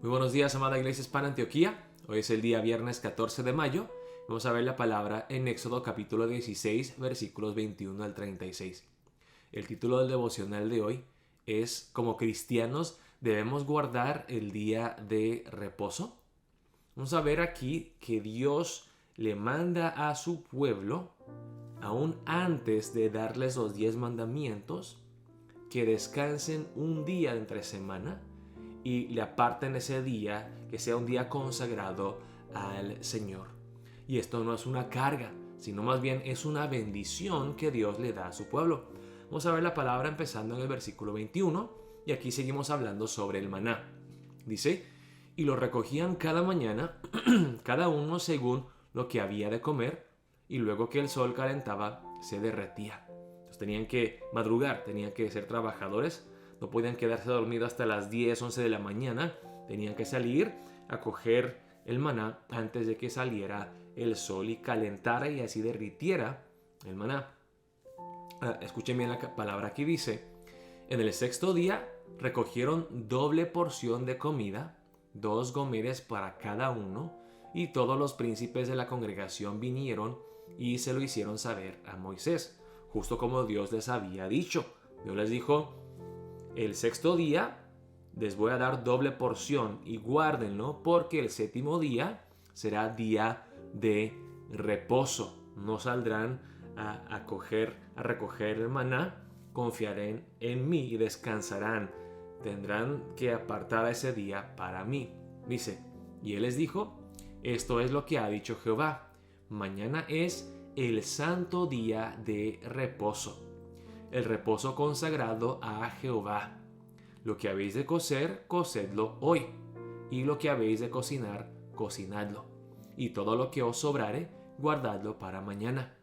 Muy buenos días, amada Iglesia Hispana Antioquía. Hoy es el día viernes 14 de mayo. Vamos a ver la palabra en Éxodo capítulo 16, versículos 21 al 36. El título del devocional de hoy es: como cristianos debemos guardar el día de reposo. Vamos a ver aquí que Dios le manda a su pueblo, aún antes de darles los 10 mandamientos, que descansen un día de entre semana y le aparten ese día, que sea un día consagrado al Señor. Y esto no es una carga, sino más bien es una bendición que Dios le da a su pueblo. Vamos a ver la palabra empezando en el versículo 21 y aquí seguimos hablando sobre el maná. Dice: y lo recogían cada mañana, cada uno según lo que había de comer, y luego que el sol calentaba, se derretía. Entonces tenían que madrugar, tenían que ser trabajadores, no podían quedarse dormidos hasta las 10, 11 de la mañana, tenían que salir a coger el maná antes de que saliera el sol y calentara y así derritiera el maná. Escuchen bien la palabra que dice: en el sexto día recogieron doble porción de comida, 2 gomeres para cada uno, y todos los príncipes de la congregación vinieron y se lo hicieron saber a Moisés, justo como Dios les había dicho. Dios les dijo: el sexto día les voy a dar doble porción y guárdenlo, porque el séptimo día será día de reposo. No saldrán a recoger el maná, confiarán en mí y descansarán. Tendrán que apartar ese día para mí. Dice: y él les dijo: esto es lo que ha dicho Jehová, mañana es el santo día de reposo, el reposo consagrado a Jehová. Lo que habéis de cocer, cocedlo hoy, y lo que habéis de cocinar, cocinadlo, y todo lo que os sobrare, guardadlo para mañana.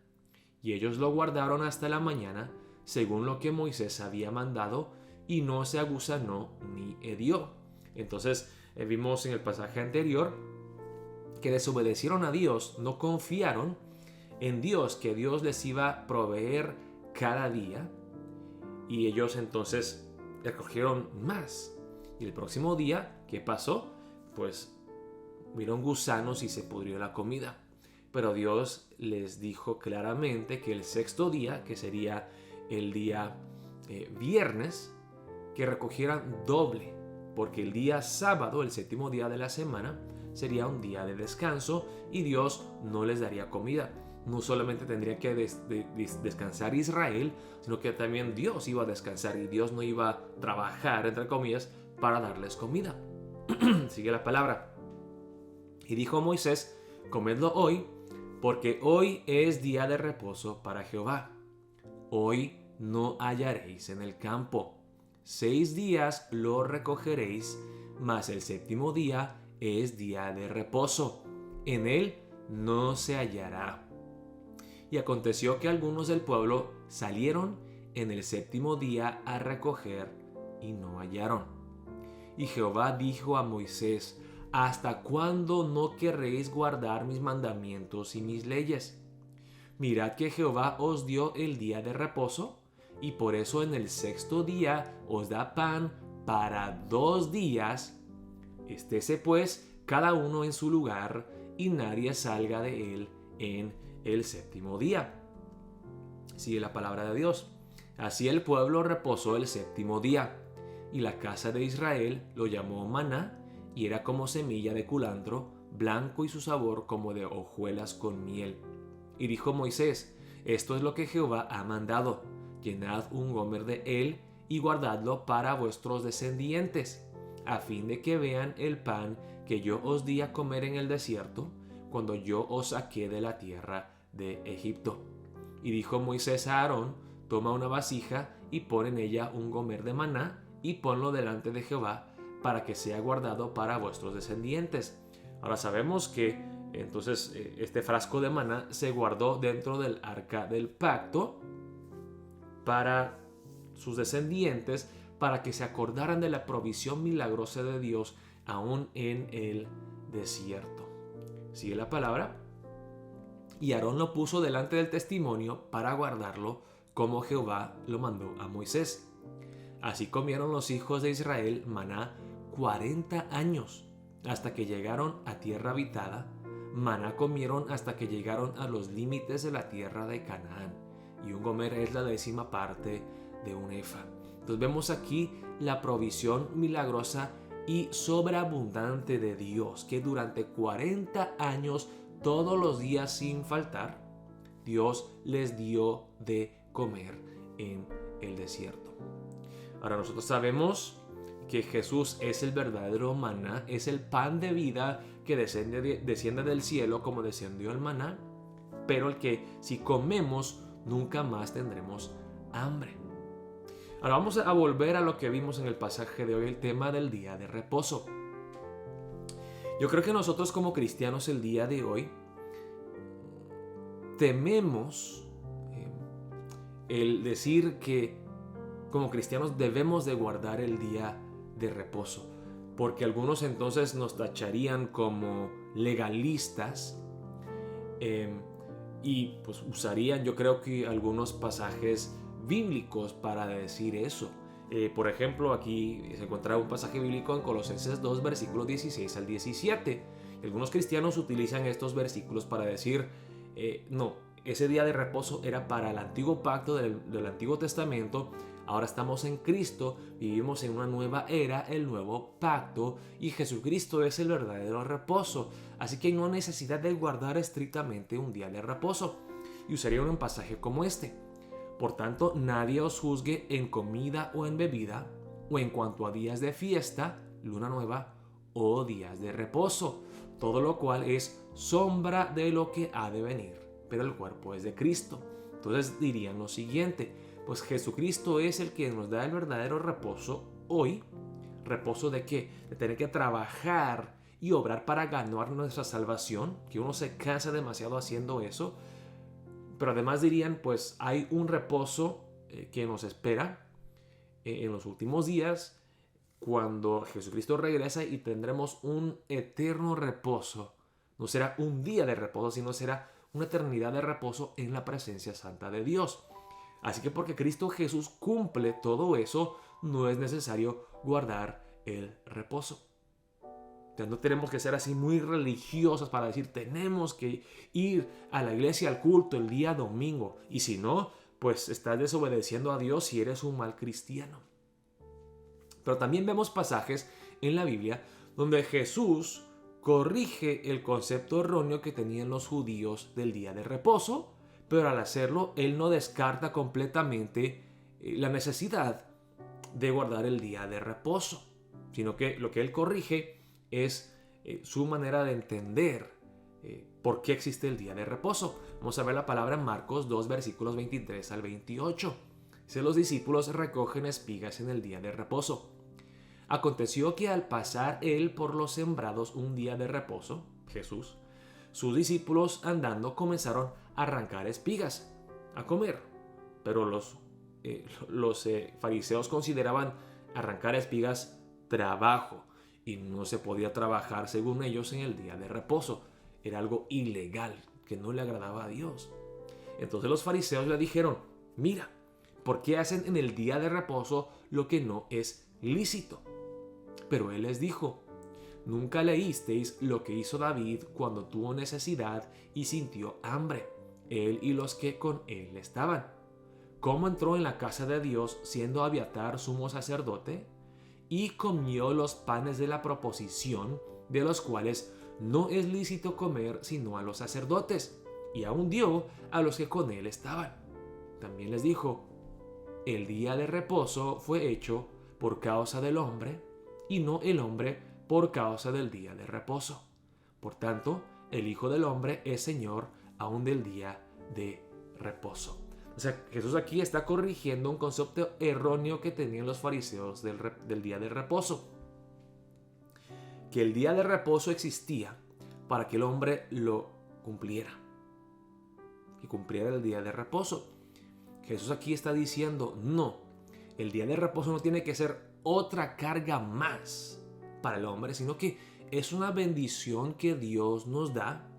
Y ellos lo guardaron hasta la mañana, según lo que Moisés había mandado, y no se agusanó ni hedió. Entonces vimos en el pasaje anterior que desobedecieron a Dios, no confiaron en Dios, que Dios les iba a proveer cada día, y ellos entonces recogieron más. Y el próximo día, ¿qué pasó? Pues vieron gusanos y se pudrió la comida. Pero Dios les dijo claramente que el sexto día, que sería el día viernes, que recogieran doble, porque el día sábado, el séptimo día de la semana, sería un día de descanso y Dios no les daría comida. No solamente tendría que descansar Israel, sino que también Dios iba a descansar y Dios no iba a trabajar, entre comillas, para darles comida. Sigue la palabra. Y dijo Moisés: comedlo hoy, porque hoy es día de reposo para Jehová. Hoy no hallaréis en el campo. 6 días lo recogeréis, mas el séptimo día es día de reposo. En él no se hallará. Y aconteció que algunos del pueblo salieron en el séptimo día a recoger y no hallaron. Y Jehová dijo a Moisés: ¿hasta cuándo no querréis guardar mis mandamientos y mis leyes? Mirad que Jehová os dio el día de reposo, y por eso en el sexto día os da pan para 2 días. Estése pues cada uno en su lugar, y nadie salga de él en el séptimo día. Sigue la palabra de Dios. Así el pueblo reposó el séptimo día, y la casa de Israel lo llamó maná, y era como semilla de culantro, blanco y su sabor como de hojuelas con miel. Y dijo Moisés: esto es lo que Jehová ha mandado: llenad un gomer de él y guardadlo para vuestros descendientes, a fin de que vean el pan que yo os di a comer en el desierto, cuando yo os saqué de la tierra de Egipto. Y dijo Moisés a Aarón: toma una vasija y pon en ella un gomer de maná, y ponlo delante de Jehová, para que sea guardado para vuestros descendientes. Ahora sabemos que entonces este frasco de maná se guardó dentro del arca del pacto para sus descendientes, para que se acordaran de la provisión milagrosa de Dios aún en el desierto. Sigue la palabra. Y Aarón lo puso delante del testimonio para guardarlo, como Jehová lo mandó a Moisés. Así comieron los hijos de Israel maná 40 años, hasta que llegaron a tierra habitada, maná comieron hasta que llegaron a los límites de la tierra de Canaán, y un gomer es la 10ª parte de un efa. Entonces vemos aquí la provisión milagrosa y sobreabundante de Dios, que durante 40 años, todos los días sin faltar, Dios les dio de comer en el desierto. Ahora nosotros sabemos que Jesús es el verdadero maná, es el pan de vida que desciende del cielo como descendió el maná, pero el que si comemos nunca más tendremos hambre. Ahora vamos a volver a lo que vimos en el pasaje de hoy, el tema del día de reposo. Yo creo que nosotros como cristianos el día de hoy tememos el decir que como cristianos debemos de guardar el día de reposo, porque algunos entonces nos tacharían como legalistas y pues usarían, yo creo que algunos pasajes bíblicos para decir eso. Por ejemplo, aquí se encuentra un pasaje bíblico en Colosenses 2, versículos 16 al 17. Algunos cristianos utilizan estos versículos para decir, no, ese día de reposo era para el antiguo pacto del Antiguo Testamento. Ahora estamos en Cristo, vivimos en una nueva era, el nuevo pacto, y Jesucristo es el verdadero reposo. Así que no hay necesidad de guardar estrictamente un día de reposo. Y usaría un pasaje como este. Por tanto, nadie os juzgue en comida o en bebida, o en cuanto a días de fiesta, luna nueva, o días de reposo, todo lo cual es sombra de lo que ha de venir, pero el cuerpo es de Cristo. Entonces dirían lo siguiente, pues Jesucristo es el que nos da el verdadero reposo hoy. ¿Reposo de qué? De tener que trabajar y obrar para ganar nuestra salvación, que uno se cansa demasiado haciendo eso. Pero además dirían, pues hay un reposo que nos espera en los últimos días, cuando Jesucristo regresa, y tendremos un eterno reposo. No será un día de reposo, sino será una eternidad de reposo en la presencia santa de Dios. Así que porque Cristo Jesús cumple todo eso, no es necesario guardar el reposo. Entonces no tenemos que ser así muy religiosos para decir tenemos que ir a la iglesia al culto el día domingo. Y si no, pues estás desobedeciendo a Dios si eres un mal cristiano. Pero también vemos pasajes en la Biblia donde Jesús corrige el concepto erróneo que tenían los judíos del día de reposo, pero al hacerlo Él no descarta completamente la necesidad de guardar el día de reposo, sino que lo que Él corrige es su manera de entender por qué existe el día de reposo. Vamos a ver la palabra en Marcos 2, versículos 23 al 28. Dice: los discípulos recogen espigas en el día de reposo. Aconteció que al pasar él por los sembrados un día de reposo, Jesús, sus discípulos andando comenzaron a arrancar espigas, a comer. Pero los fariseos consideraban arrancar espigas trabajo, y no se podía trabajar según ellos en el día de reposo. Era algo ilegal que no le agradaba a Dios. Entonces los fariseos le dijeron: mira, ¿por qué hacen en el día de reposo lo que no es lícito? Pero él les dijo: ¿nunca leísteis lo que hizo David cuando tuvo necesidad y sintió hambre, él y los que con él estaban? ¿Cómo entró en la casa de Dios siendo Abiatar sumo sacerdote? Y comió los panes de la proposición, de los cuales no es lícito comer sino a los sacerdotes, y aún dio a los que con él estaban. También les dijo: el día de reposo fue hecho por causa del hombre, y no el hombre por causa del día de reposo. Por tanto, el Hijo del Hombre es Señor aún del día de reposo. O sea, Jesús aquí está corrigiendo un concepto erróneo que tenían los fariseos del día de reposo. Que el día de reposo existía para que el hombre lo cumpliera. Que cumpliera el día de reposo. Jesús aquí está diciendo: no, el día de reposo no tiene que ser otra carga más para el hombre, sino que es una bendición que Dios nos da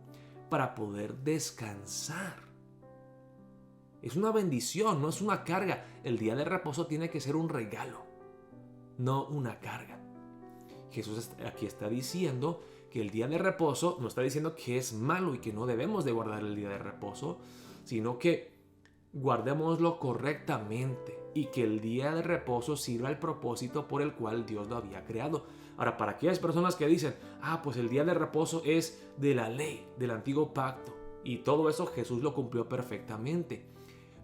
para poder descansar. Es una bendición, no es una carga. El día de reposo tiene que ser un regalo, no una carga. Jesús aquí está diciendo que el día de reposo no está diciendo que es malo y que no debemos de guardar el día de reposo, sino que guardémoslo correctamente y que el día de reposo sirva al propósito por el cual Dios lo había creado. Ahora, para aquellas personas que dicen, pues el día de reposo es de la ley, del antiguo pacto, y todo eso Jesús lo cumplió perfectamente.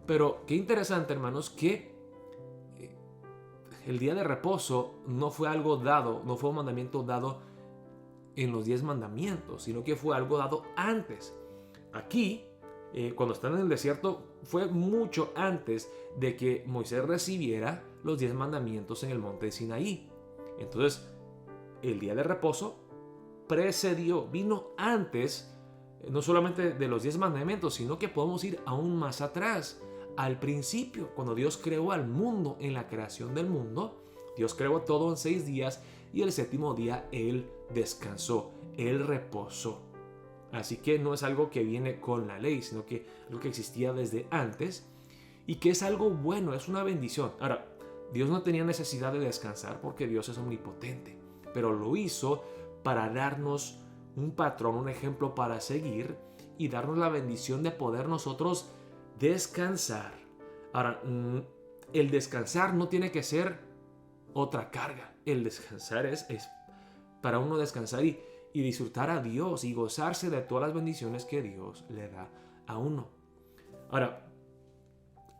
Pero qué interesante, hermanos, que el día de reposo no fue algo dado, no fue un mandamiento dado en los 10 mandamientos, sino que fue algo dado antes. Aquí, cuando están en el desierto, fue mucho antes de que Moisés recibiera los 10 mandamientos en el monte de Sinaí. Entonces, el día de reposo precedió, vino antes, no solamente de los 10 mandamientos, sino que podemos ir aún más atrás, al principio, cuando Dios creó al mundo. En la creación del mundo, Dios creó todo en 6 días y el séptimo día Él descansó, Él reposó. Así que no es algo que viene con la ley, sino que algo que existía desde antes y que es algo bueno, es una bendición. Ahora, Dios no tenía necesidad de descansar porque Dios es omnipotente, pero lo hizo para darnos un patrón, un ejemplo para seguir y darnos la bendición de poder nosotros descansar. Ahora, el descansar no tiene que ser otra carga. El descansar es para uno descansar y disfrutar a Dios y gozarse de todas las bendiciones que Dios le da a uno. Ahora,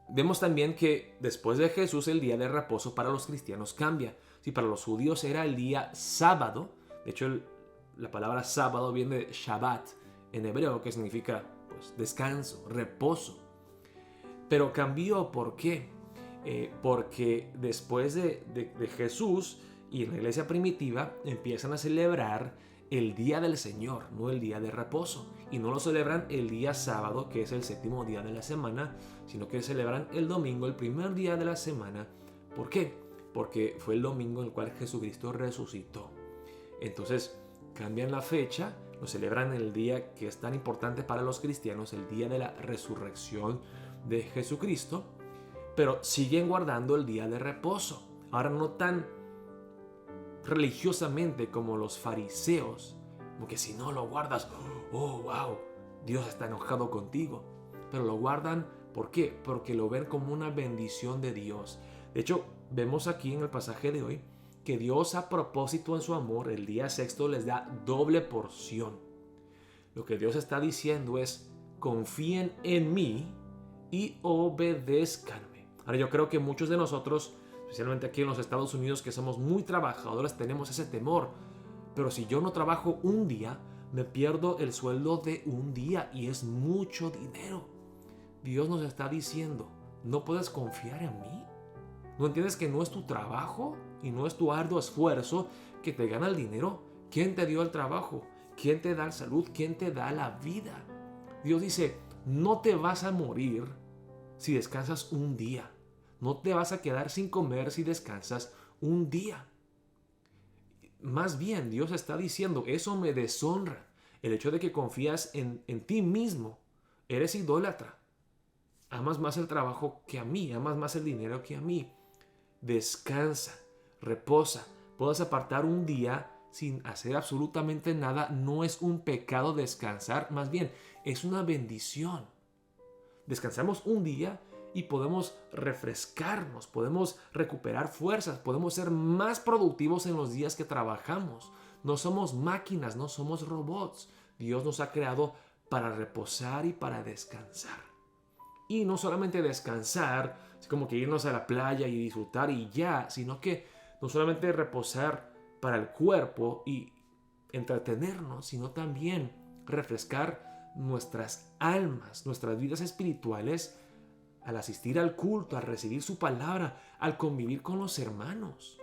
vemos también que después de Jesús el día de reposo para los cristianos cambia. Si para los judíos era el día sábado, de hecho la palabra sábado viene de Shabbat en hebreo, que significa descanso, reposo. Pero cambió, ¿por qué? Porque después de Jesús y en la iglesia primitiva empiezan a celebrar el día del Señor, no el día de reposo. Y no lo celebran el día sábado, que es el séptimo día de la semana, sino que celebran el domingo, el primer día de la semana. ¿Por qué? Porque fue el domingo en el cual Jesucristo resucitó. Entonces cambian la fecha, lo celebran el día que es tan importante para los cristianos, el día de la resurrección de Jesucristo, pero siguen guardando el día de reposo. Ahora no tan religiosamente como los fariseos, porque si no lo guardas, wow, Dios está enojado contigo. Pero lo guardan, ¿por qué? Porque lo ven como una bendición de Dios. De hecho, vemos aquí en el pasaje de hoy que Dios, a propósito en su amor, el día sexto les da doble porción. Lo que Dios está diciendo es: confíen en mí y obedézcanme. Ahora, yo creo que muchos de nosotros, especialmente aquí en los Estados Unidos, que somos muy trabajadores, tenemos ese temor. Pero si yo no trabajo un día, me pierdo el sueldo de un día y es mucho dinero. Dios nos está diciendo: ¿no puedes confiar en mí? ¿No entiendes que no es tu trabajo y no es tu arduo esfuerzo que te gana el dinero? ¿Quién te dio el trabajo? ¿Quién te da la salud? ¿Quién te da la vida? Dios dice: no te vas a morir si descansas un día. No te vas a quedar sin comer si descansas un día. Más bien, Dios está diciendo: eso me deshonra. El hecho de que confías en ti mismo. Eres idólatra. Amas más el trabajo que a mí. Amas más el dinero que a mí. Descansa, reposa. Puedes apartar un día sin hacer absolutamente nada. No es un pecado descansar. Más bien, es una bendición. Descansamos un día y podemos refrescarnos, podemos recuperar fuerzas, podemos ser más productivos en los días que trabajamos. No somos máquinas, no somos robots. Dios nos ha creado para reposar y para descansar. Y no solamente descansar, es como que irnos a la playa y disfrutar y ya, sino que no solamente reposar para el cuerpo y entretenernos, sino también refrescar nuestras almas, nuestras vidas espirituales, al asistir al culto, al recibir su palabra, al convivir con los hermanos.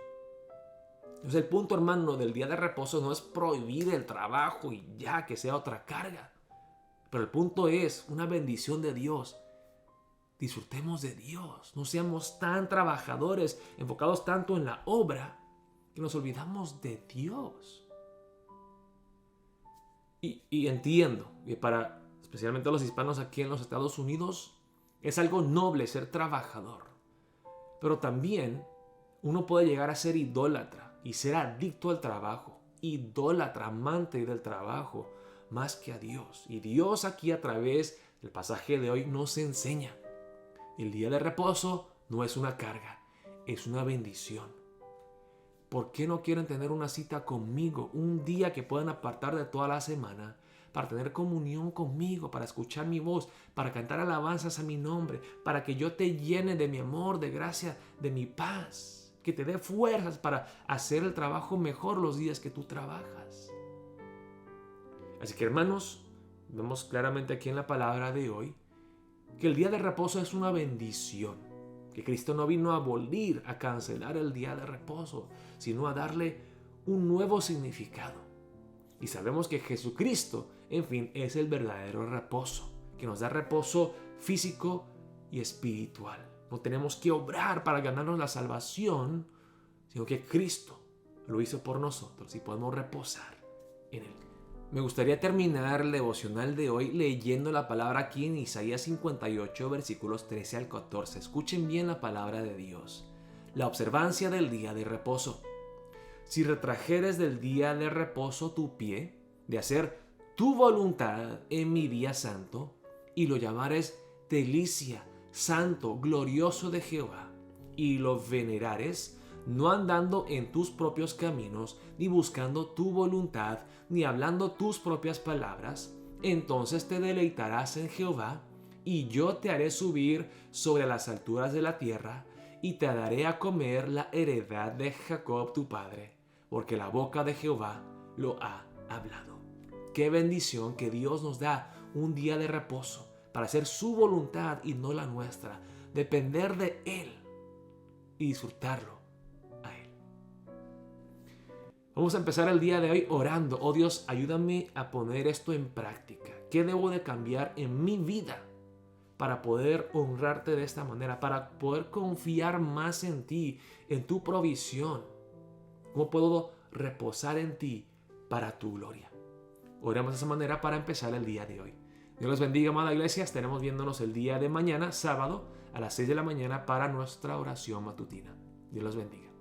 Entonces el punto, hermano, del día de reposo no es prohibir el trabajo y ya que sea otra carga. Pero el punto es una bendición de Dios. Disfrutemos de Dios. No seamos tan trabajadores, enfocados tanto en la obra, que nos olvidamos de Dios. Y entiendo que para especialmente los hispanos aquí en los Estados Unidos, es algo noble ser trabajador. Pero también uno puede llegar a ser idólatra. y ser adicto al trabajo, idólatra, amante del trabajo, más que a Dios. Y Dios aquí a través del pasaje de hoy nos enseña. El día de reposo no es una carga, es una bendición. ¿Por qué no quieren tener una cita conmigo? Un día que puedan apartar de toda la semana para tener comunión conmigo, para escuchar mi voz, para cantar alabanzas a mi nombre, para que yo te llene de mi amor, de gracia, de mi paz, que te dé fuerzas para hacer el trabajo mejor los días que tú trabajas. Así que, hermanos, vemos claramente aquí en la palabra de hoy que el día de reposo es una bendición, que Cristo no vino a abolir, a cancelar el día de reposo, sino a darle un nuevo significado. Y sabemos que Jesucristo, en fin, es el verdadero reposo, que nos da reposo físico y espiritual. No tenemos que obrar para ganarnos la salvación, sino que Cristo lo hizo por nosotros y podemos reposar en Él. Me gustaría terminar el devocional de hoy leyendo la palabra aquí en Isaías 58, versículos 13 al 14. Escuchen bien la palabra de Dios. La observancia del día de reposo. Si retrajeres del día de reposo tu pie, de hacer tu voluntad en mi día santo, y lo llamares delicia, santo, glorioso de Jehová, y lo venerares, no andando en tus propios caminos, ni buscando tu voluntad, ni hablando tus propias palabras, entonces te deleitarás en Jehová, y yo te haré subir sobre las alturas de la tierra, y te daré a comer la heredad de Jacob tu padre, porque la boca de Jehová lo ha hablado. Qué bendición que Dios nos da un día de reposo para hacer su voluntad y no la nuestra, depender de Él y disfrutarlo a Él. Vamos a empezar el día de hoy orando. Oh Dios, ayúdame a poner esto en práctica. ¿Qué debo de cambiar en mi vida para poder honrarte de esta manera, para poder confiar más en ti, en tu provisión? ¿Cómo puedo reposar en ti para tu gloria? Oremos de esa manera para empezar el día de hoy. Dios los bendiga, amada iglesia. Estaremos viéndonos el día de mañana, sábado, a las 6 de la mañana para nuestra oración matutina. Dios los bendiga.